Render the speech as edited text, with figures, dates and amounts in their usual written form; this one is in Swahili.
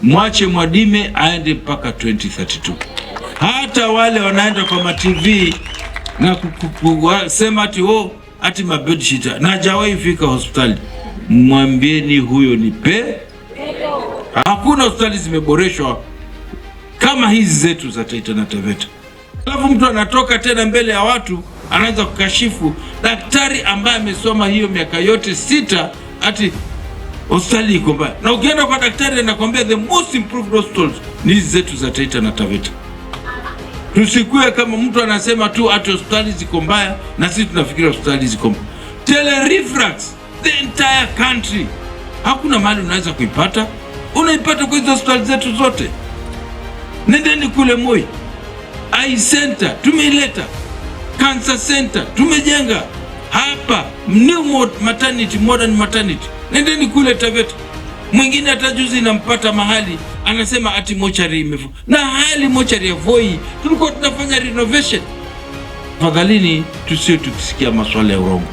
Mwache Mwadime aende mpaka 2032. Hata wale wanaenda kwa ma TV na kusema ati mabedshita na hajawahi fika hospitali, mwambieni huyo ni Hakuna hospitali zimeboreshwa kama hizi zetu za Taita na Taveta. Alafu mtu anatoka tena mbele ya watu anaanza kukashifu daktari ambaye amesoma hiyo miaka yote 6 ati hospitali iko mbaya. Na ukienda kwa daktari anakuambia the most improved hospitals ni hizi zetu za Taita na Taveta. Tusikue kama mtu anasema tu ati hospitali ziko mbaya na sisi tunafikiria hospitali ziko mbaya. Telerefrax the entire country, hakuna mahali unaweza kuipata. Unaipata kwa hizo hospitali zetu zote. Nendeni kule Moi, Eye Center tumeileta, Cancer Center tumejenga hapa, new maternity, modern maternity. Nendeni kule Taveta. Mwingine atajuzi nampata mahali anasema ati mochari imefu, na hali mochari ya Voi tulikuwa tunafanya renovation. Fadhalini tusio tukisikia maswala ya urongo.